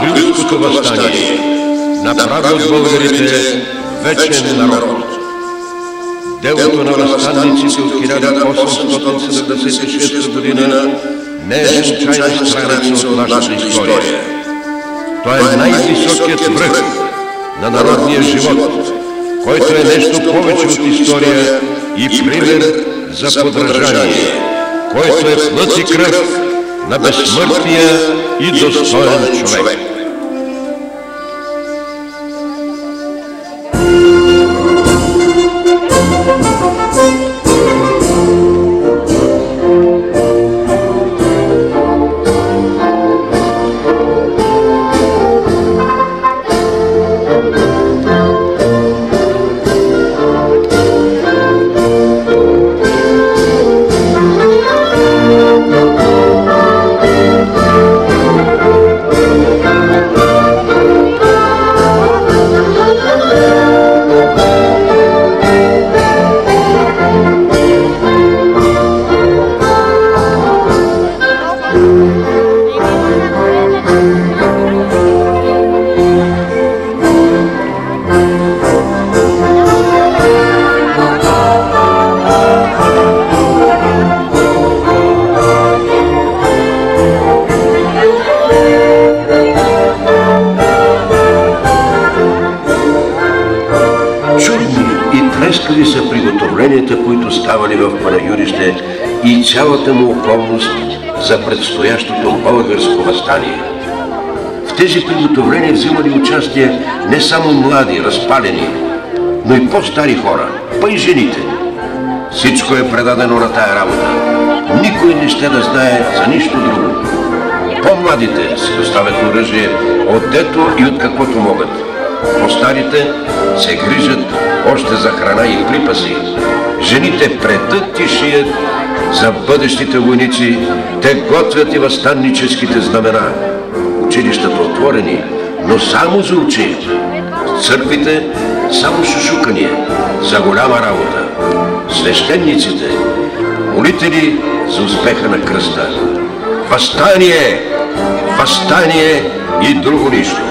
Априлското въстание направи от българите вечен народ. Делото на въстанниците от 1876 година не е случайна страница от нашата история. Той е най-високият връх на народния живот, който е нещо повече от история и пример за подражание, който е плът и кръв на безсмъртния и достоен човек. Трескави са приготовленията, които ставали в Панагюрище и цялата му околност за предстоящото българско въстание. В тези приготовления взимали участие не само млади, разпалени, но и по-стари хора, па и жените. Всичко е предадено на тая работа. Никой не ще да знае за нищо друго. По-младите си доставят оръжие отдето и от каквото могат. По-старите се грижат още за храна и припаси. Жените предат и шият за бъдещите войници. Те готвят и въстанническите знамена. Училищата отворени, но само за очи. Църквите само шушукания за голяма работа. Свещениците молители за успеха на кръста. Въстание! Въстание и друго нищо.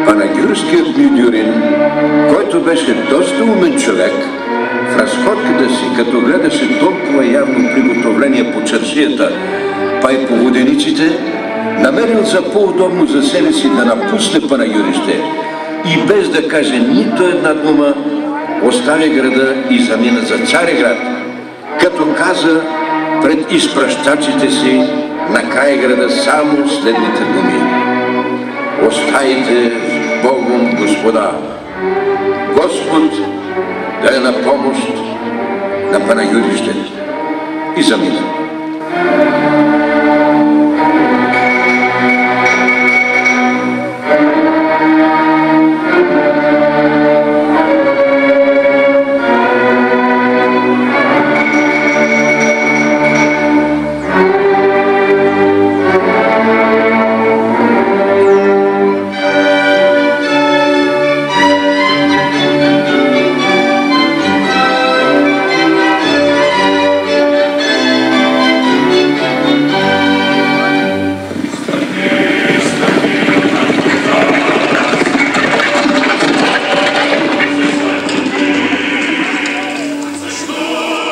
Панагюрският Мюдюрин, който беше доста умен човек, в разходката си, като гледаше толкова явно приготовление по чаршията, па и по водениците, намерил за по-удобно за себе си да напусне Панагюрище и без да каже нито една дума, остави града и замина за Цареград, като каза пред изпращачите си на край града само следните думи: "Остайте с Богом, господа! Господ да е на помощ на Панагюрище!" И замина.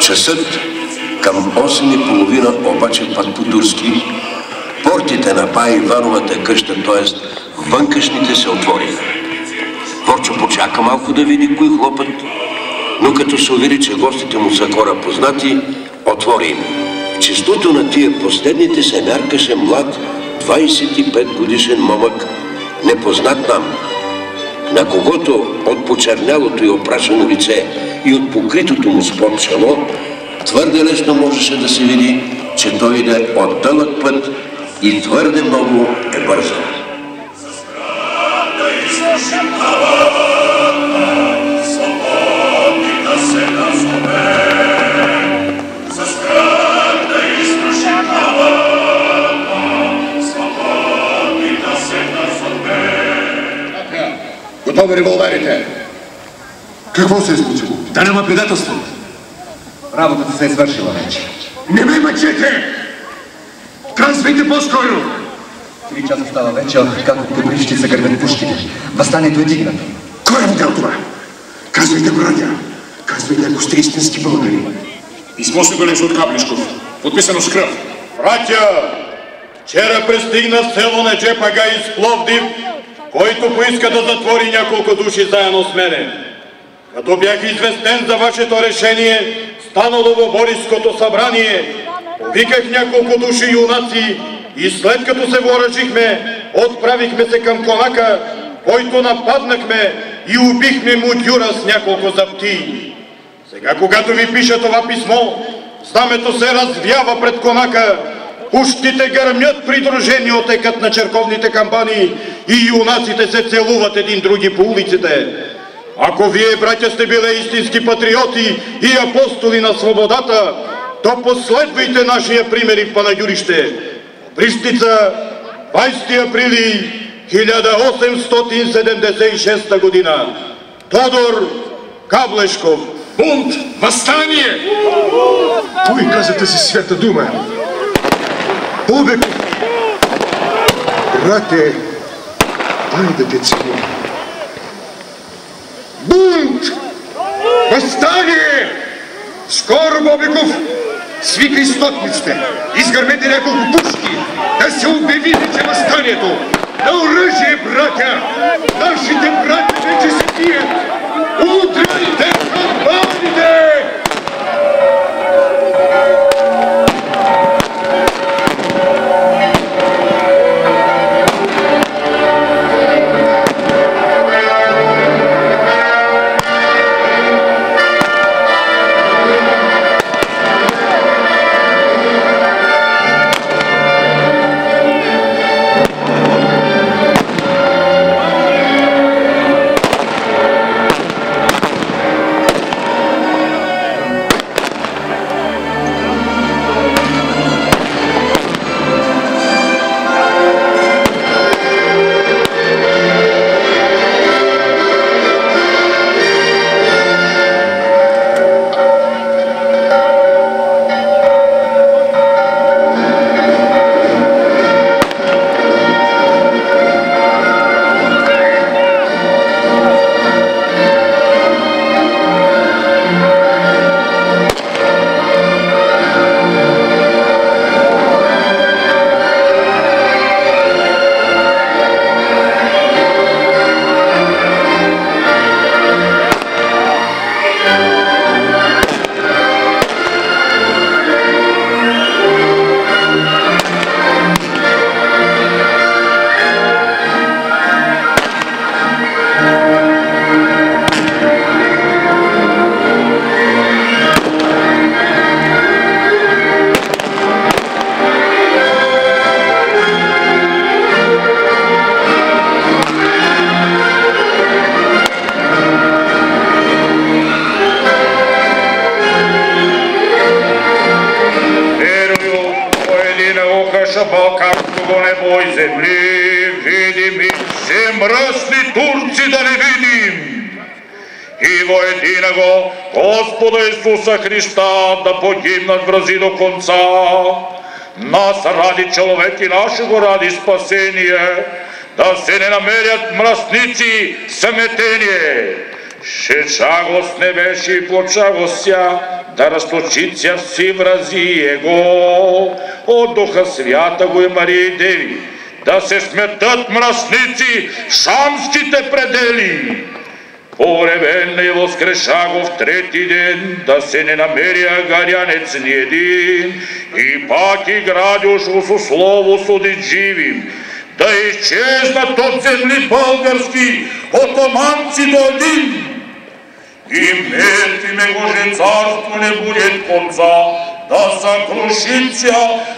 Часът към 8:30 обаче пак по-турски, портите на бай Ивановата къща, т.е. вънкашните, се отвориха. Ворчо почака малко да види кои хлопът, но като се увери, че гостите му са хора познати, отвори им. В числото на тия последните се мяркаше млад 25 годишен момък, непознат нам, на когото от почернялото и опрашено лице и от покритото му с пот чело твърде лесно можеше да се види, че той иде от дълъг път и твърде много е бързал. му револверите! Какво се е случило? Да няма предателство! Работата се е свършила вече. Не ме мъчете! Казвайте по-скоро! 3 часа става вече, как от Кобрищи са гърбени пушките. Въстанието е дигнато. Кой е видял това? Казвайте, братя! Казвайте, ако сте истински българи. Писмо се бележи от Каблешков, подписано с кръв. Братя, вчера пристигна в село Неджепага из Пловдив, който поиска да затвори няколко души заедно с мене. Като бях известен за вашето решение, станало в Бориското събрание, повиках няколко души юнаци и след като се въоръжихме, отправихме се към конака, който нападнахме и убихме мудюра с няколко заптии. Сега, когато ви пиша това писмо, знамето се развява пред конака, пушките гърмят придружени от екът на черковните кампани и юнаците се целуват един други по улиците. Ако вие, братя, сте били истински патриоти и апостоли на свободата, то последвайте нашия примери в Панагюрище. Брищица, 20 априли 1876 година. Тодор Каблешков. Бунт! Въстание! Кой каза тази свята дума? Бубеков! Брате, дай да те целувам. Бунт! Въстание! Скоро, Бобеков! Свикай стотниците! Изгърмете няколко пушки! Да се обяви вече въстанието! На оръжие, братя! Нашите братя вече се бият! Удрайте камбаните! Исуса Христа да погибнат врази до конца. Нас ради човек и нашего ради спасение, да се не намерят мръсници съметение. Шечагост не беше и плочагост ся, да разточит ся си врази его. От Духа Свята го и Мария и Деви, да се сметат мръсници в шамските предели. Поревен и възкреша в трети ден, да се не намери агарянец ни един, и пак и градюш с слово судит живим, да изчезнат от земли български, отоманци до един. И мертвиме Боже царство не будет конца, да съкрушит ся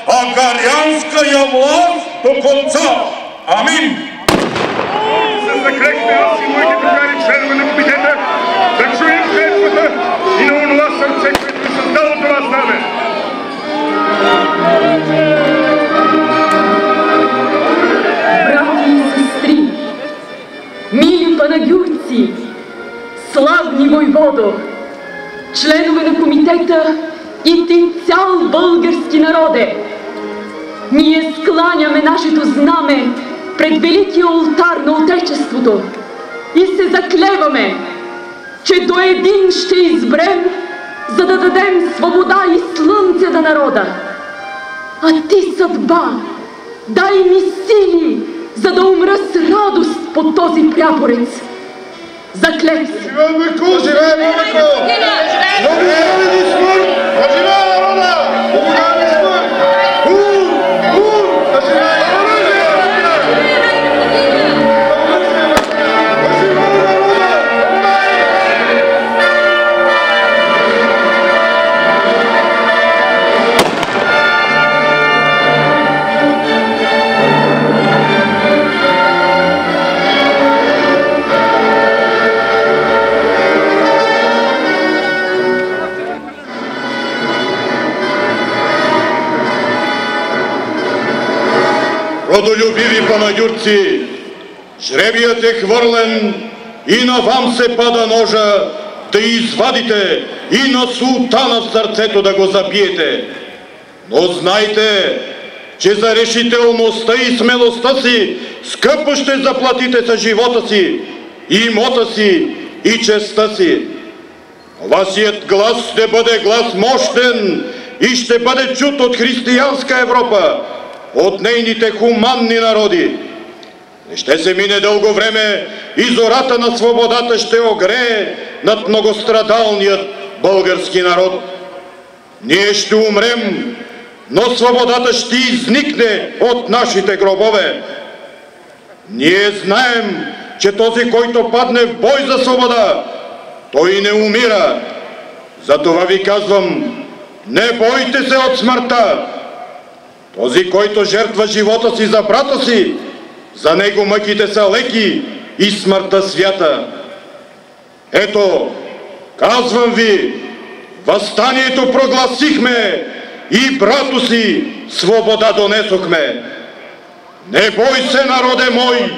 агарянская власт до конца. Амин. Закрехме аз и моите другари, членове на комитета, да чуем клетвата и на онова сърце, което е създало това знаме. Братя и сестри, мили панагюрци, войводо, членове на комитета и ти цял български народе. Ние скланяме нашето знаме пред великия олтар на Отечеството и се заклеваме, че до един ще избрем, за да дадем свобода и слънце на народа. А ти, съдба, дай ми сили, за да умра с радост под този прапорец. Заклев се! Живей Бойко! Живей Бойко! Живей смърт! Живей народа! Живей смърт! Да живее Родолюбиви панагюрци, жребият е хвърлен и на вам се пада ножа да извадите и на султана в сърцето да го забиете. Но знайте, че за решителността и смелостта си скъпо ще заплатите с живота си, имота си и честта си. Вашият глас ще бъде глас мощен и ще бъде чут от християнска Европа, от нейните хуманни народи. Не ще се мине дълго време и зората на свободата ще огрее над многострадалният български народ. Ние ще умрем, но свободата ще изникне от нашите гробове. Ние знаем, че този, който падне в бой за свобода, той не умира. Затова ви казвам, не бойте се от смъртта. Този, който жертва живота си за брата си, за него мъките са леки и смъртта свята. Ето, казвам ви, въстанието прогласихме и брато си свобода донесохме. Не бой се, народе мой,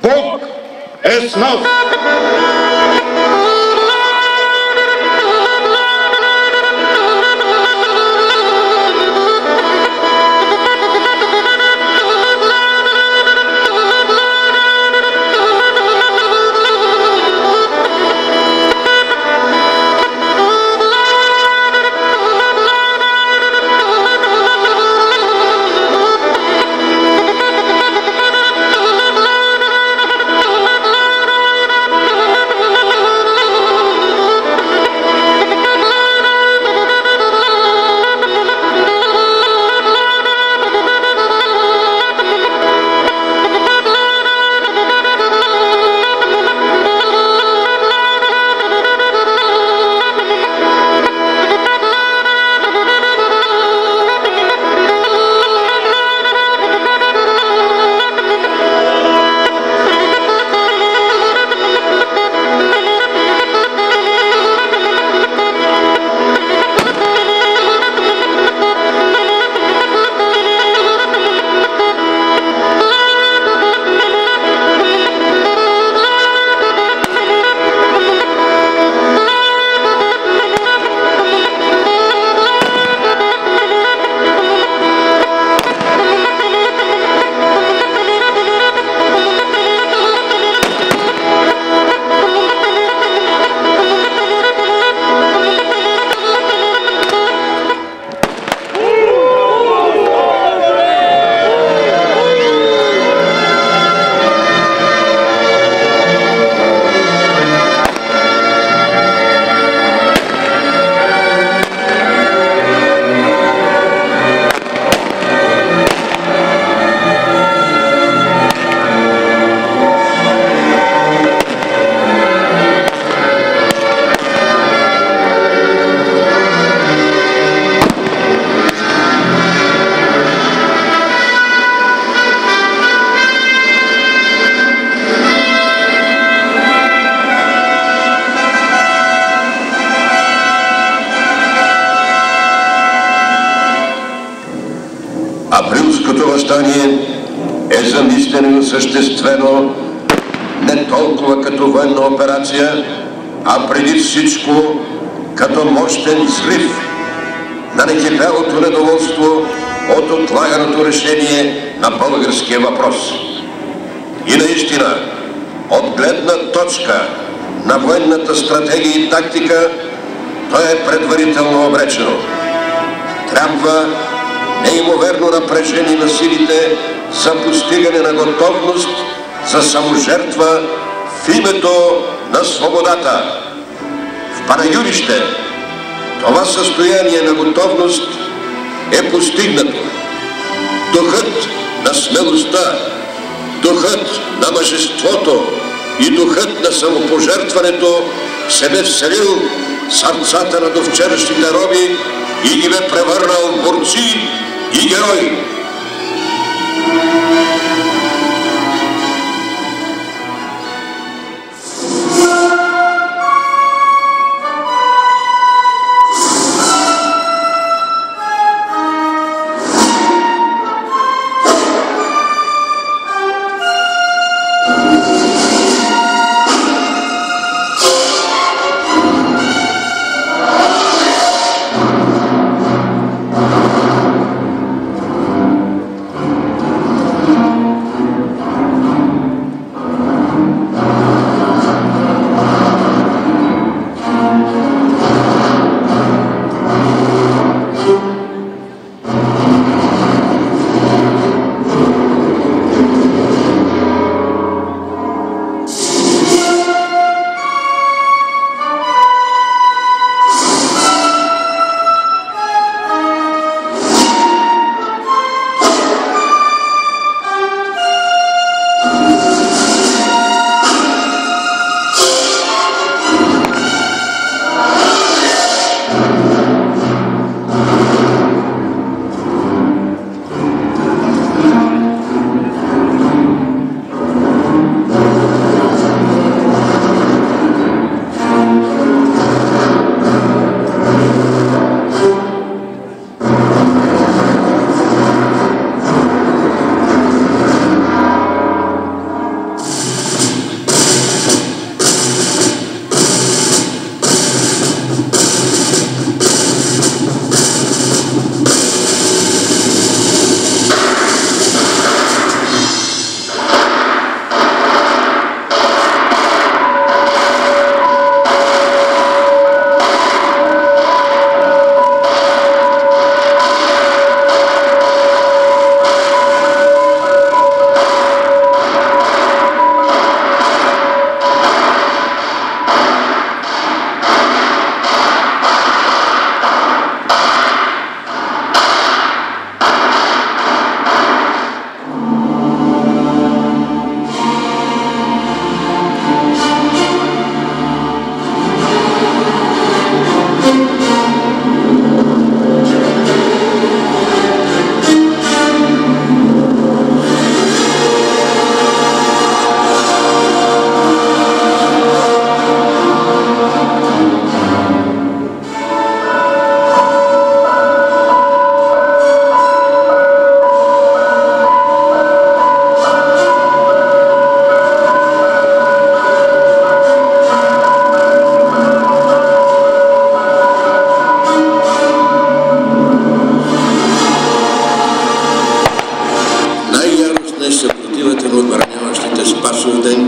Бог е с нас. Априлското въстание е замислено и осъществено не толкова като военна операция, а преди всичко като мощен взрив на некипялото недоволство от отлаганото решение на българския въпрос. И наистина, от гледна точка на военната стратегия и тактика, то е предварително обречено. Трябва неимоверно напрежение на силите за постигане на готовност за саможертва в името на свободата. В Панагюрище това състояние на готовност е постигнато. Духът на смелостта, духът на мъжеството и духът на самопожертването се бе вселил в сърцата на довчерашните роби и ги бе превърнал в борци и герои.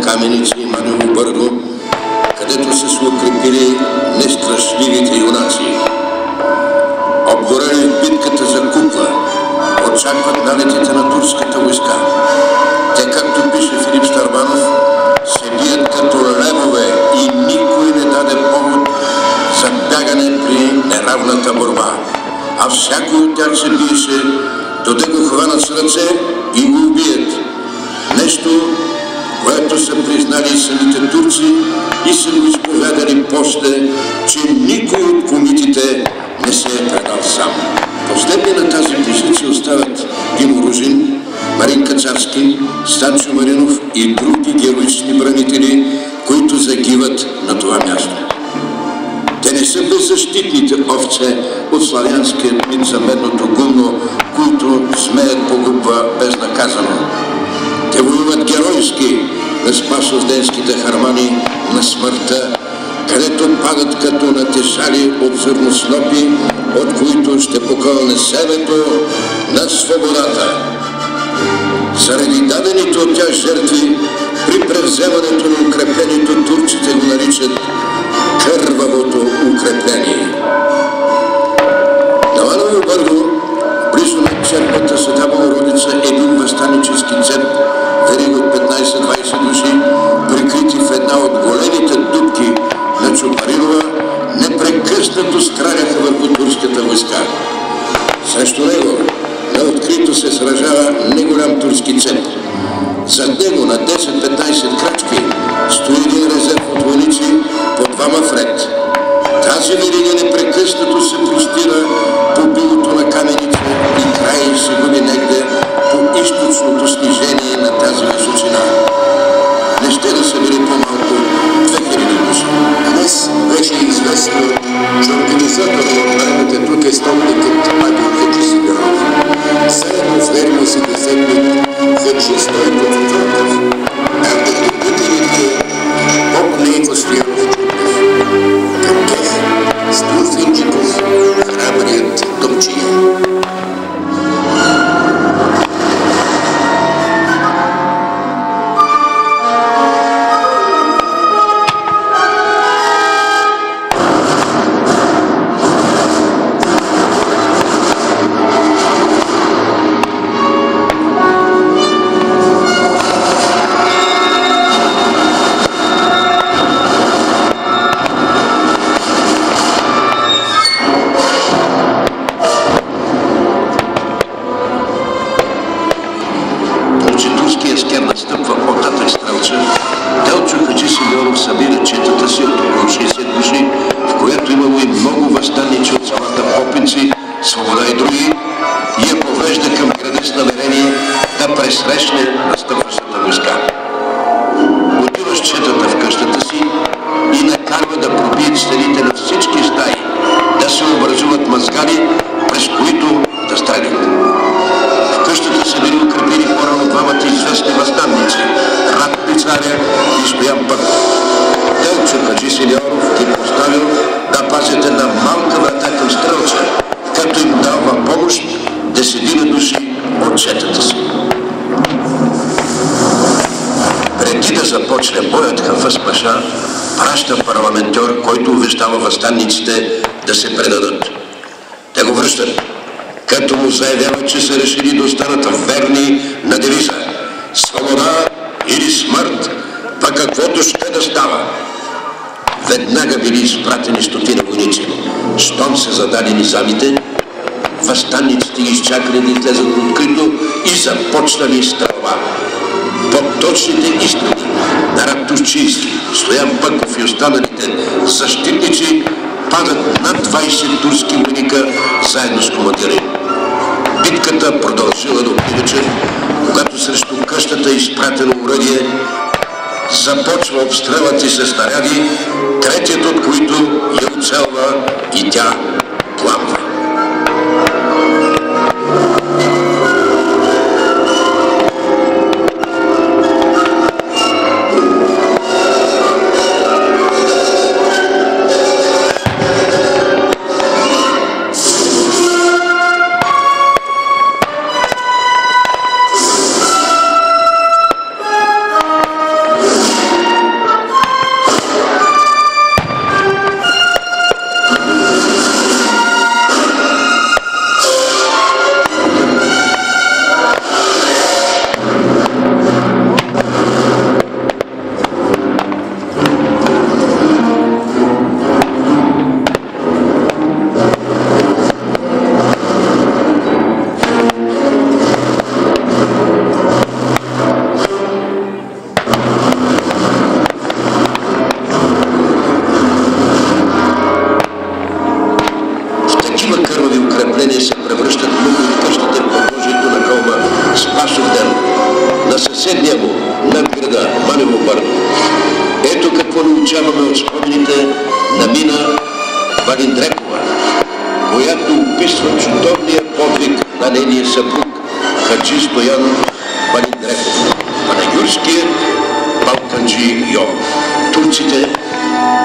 Каменица и Манево Бърдо, където са се укрепили нестрашливите юнаци. Обгорели в битката за Кукла, очакват налетите на турската войска. Те, както пише Филип Старбанов, се бият като левове и никой не даде повод за бягане при неравната борба. А всякой от тях се биеше, доде го хванат с ръце и го убият. Нещо, което са признали самите турци и са го изповядали после, че никой от комитите не се е предал сам. Последни на тази позиция остават Димо Ружин, Марин Кацарски, Станчо Маринов и други героични бранители, които загиват на това място. Те не са беззащитните овце от славянският мит за медното гумно, които смеят погубва безнаказано. Те воюват геройски на спасовденските хармани, на смъртта, където падат като натешали от зърноснопи, от които ще покълне семето на свободата. Заради дадените от тях жертви, при превземането на укреплението турците го наричат кървавото укрепление. На Ланово Бърдо, близо на черквата Света Богородица, е бил въстанически цеп, вериг от 15-20 души, прикрити в една от големите дупки на Чупаринова, непрекъснато стреляха върху турската войска. Срещу него на открито се сражава неголям турски цеп. Зад него на 10-15 крачки стои един резерв от войници по двама вред. Тази верига непрекъснато се простира по билото на Каменица и край се губи негде по източното снижение на тази височина. Не ще да са били по-малко 2000 души. Днес вече е известно, че организатор на отбраните тук е столникът Павел Хаджисимеонов. Заедно с верния си десетник Хаджи Стойков Троков, а вдъхновителите поп Нейко Стоянов Чудев. Към тях Стоил Финчиков, храбрият Топчия. Въстанниците да се предадат. Те го връщат, като му заявяват, че са решили да останат верни на девиза свобода или смърт, па каквото ще да става. Веднага били изпратени стотина войници. Щом се задали низамите, въстанниците ги изчакали да излезат открито и започнали стрелба. Под точните изгледи на Радтушчийски, Стоян Пъков и останалите защитници падат над 20 турски войника заедно с командира им. Битката продължила до вечер, когато срещу къщата изпратено оръдие започва обстрелът и се снаряди, третият от които я оцелва и тя пламва.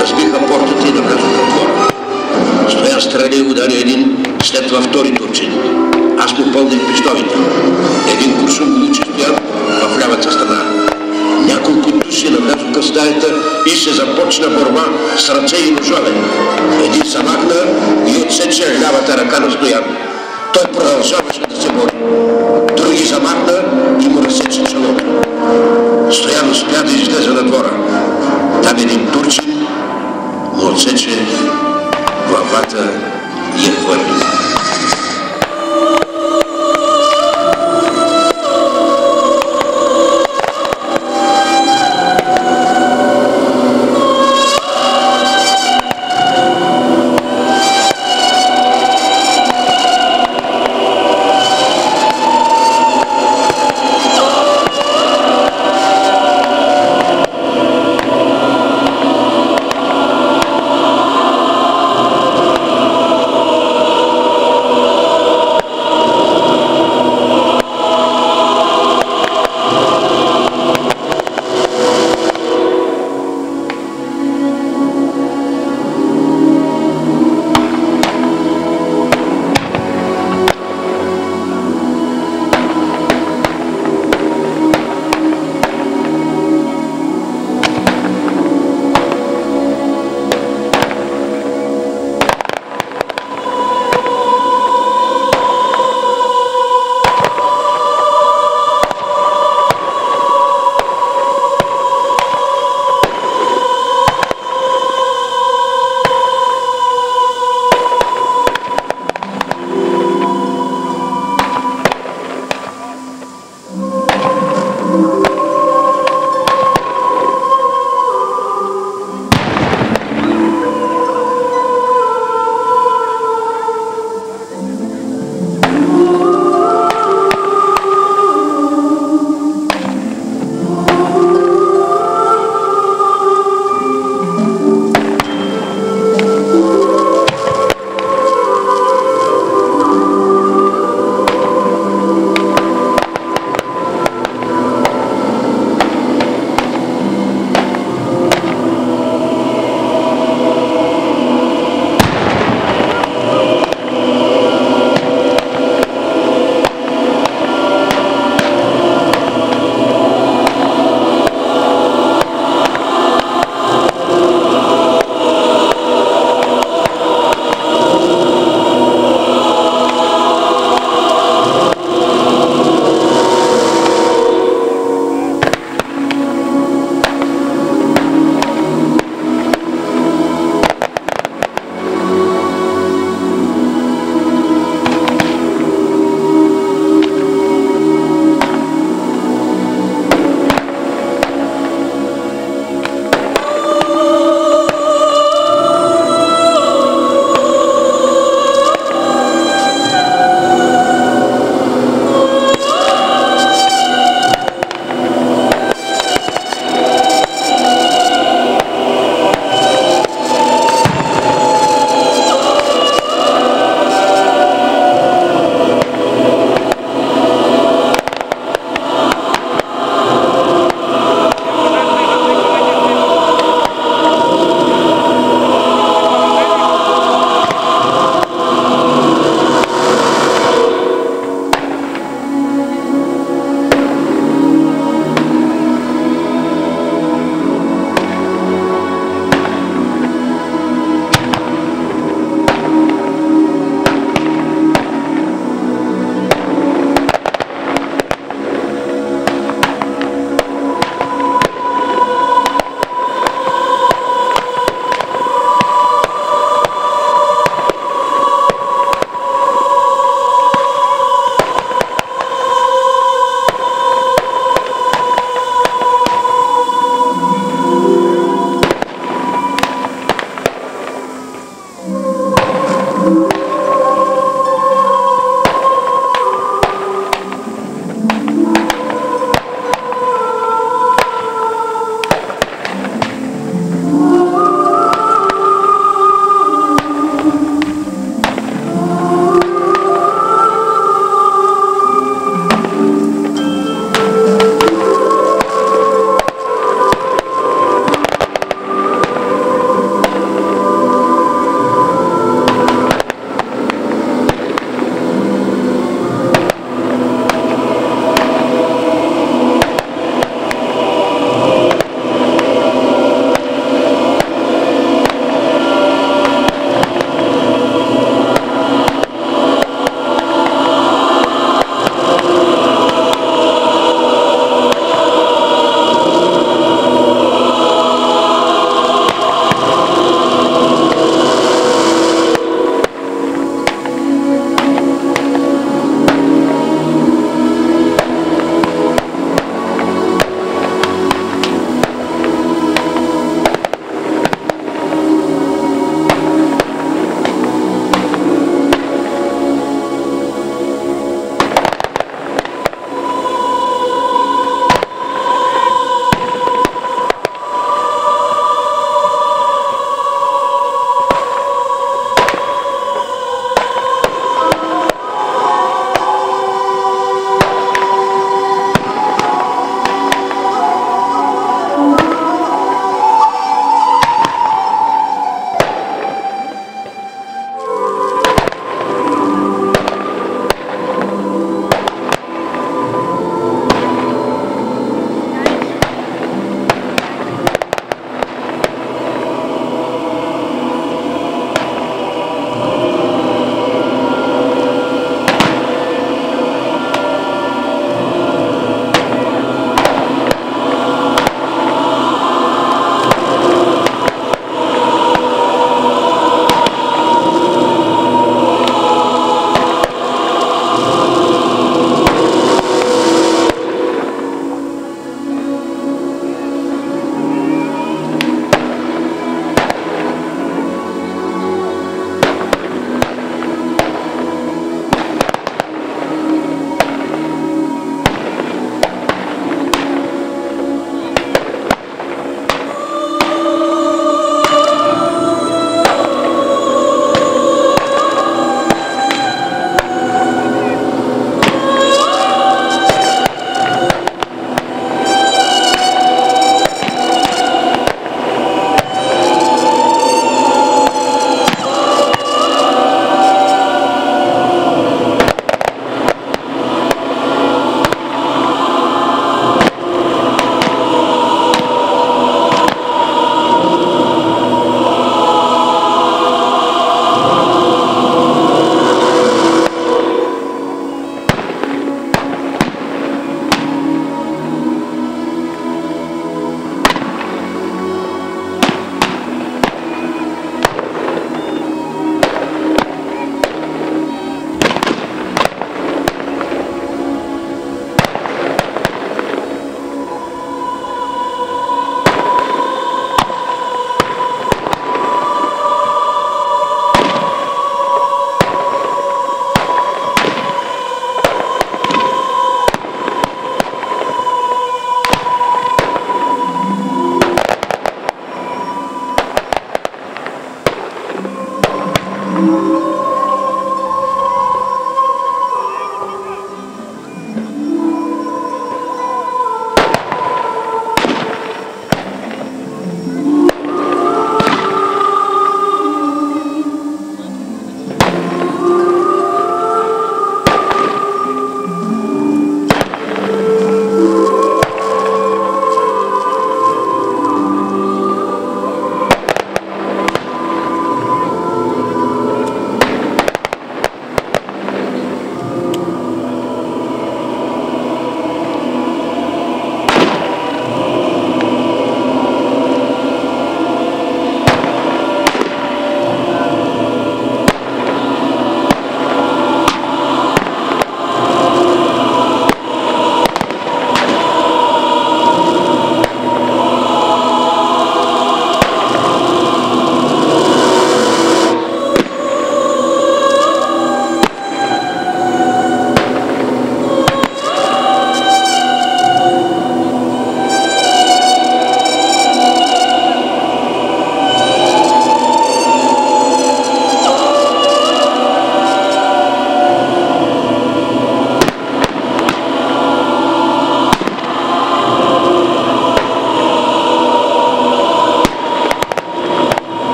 разбиха портата и навлязоха в двора. Стоян стреля и удари един, след това втори турчин. Аз му пълних пистолите. Един куршум го учи Стоян в лявата страна. Няколко души навлязоха в стаята и се започна борба с ръце и ножове. Един замахна и отсече лявата ръка на Стоян. Той продължаваше да се бори. Други замахна и му разсече челото. Стоян успя да излезе на двора. Там един турчин му отсече главата и я хвърли.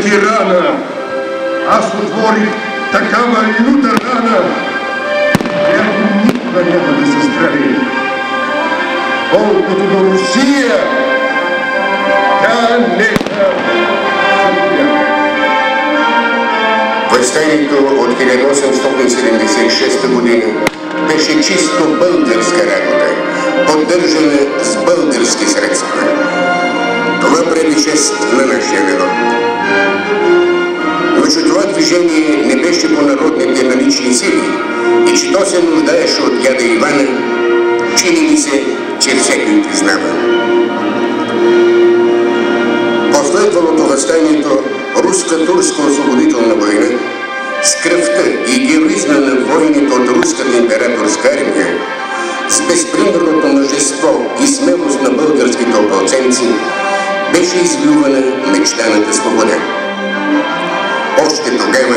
тирана. Аз отворих такава люта рана, която никога няма да се здрави. Колкото до Русия, тя нека Въстанието от 1876 година беше чисто българска работа, поддържана с български средства. Това прави чест на нашия народ. Но че това движение не беше по народните налични сили и че то се нуждаеше от дяда Ивана, чини ми се, че всеки признава. Последвалото въстанието руска-турска освободителна война с кръвта и героизма на войните от руската императорска армия, с безпримерното мъжество и смелост на българските опълченци, беше извоювана мечтаната свобода. Още тогава,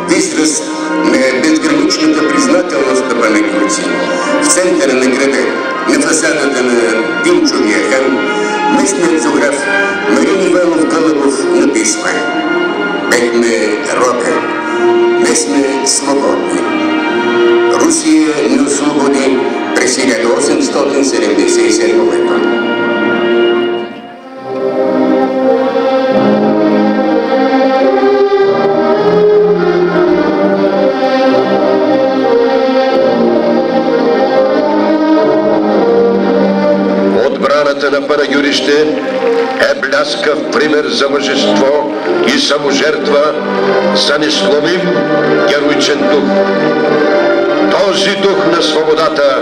в израз на безграничната признателност на панагюрци, в центъра на града, на фасадата на Димчовия хан, местният зограф Марин Иванов Гълъбов написва: „Бехме рода, не сме свободни. Русия ни освободи през 1877 година." Отбраната на Панагюрище е бляскав пример за мъжество и саможертва, за несломим героичен дух. Този дух на свободата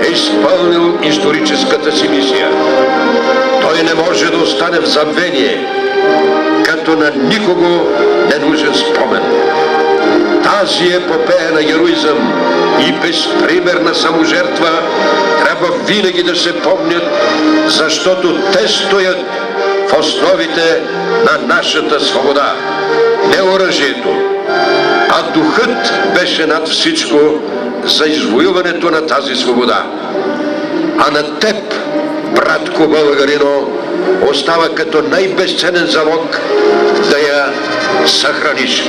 е изпълнил историческата си мисия. Той не може да остане в забвение, като на никого ненужен спомен. Тази епопея на героизъм и безпримерна саможертва трябва винаги да се помнят, защото те стоят в основите на нашата свобода. Не оръжието, а духът беше над всичко за извоюването на тази свобода. А на теб, братко българино, остава като най-безценен залог да я съхраниш.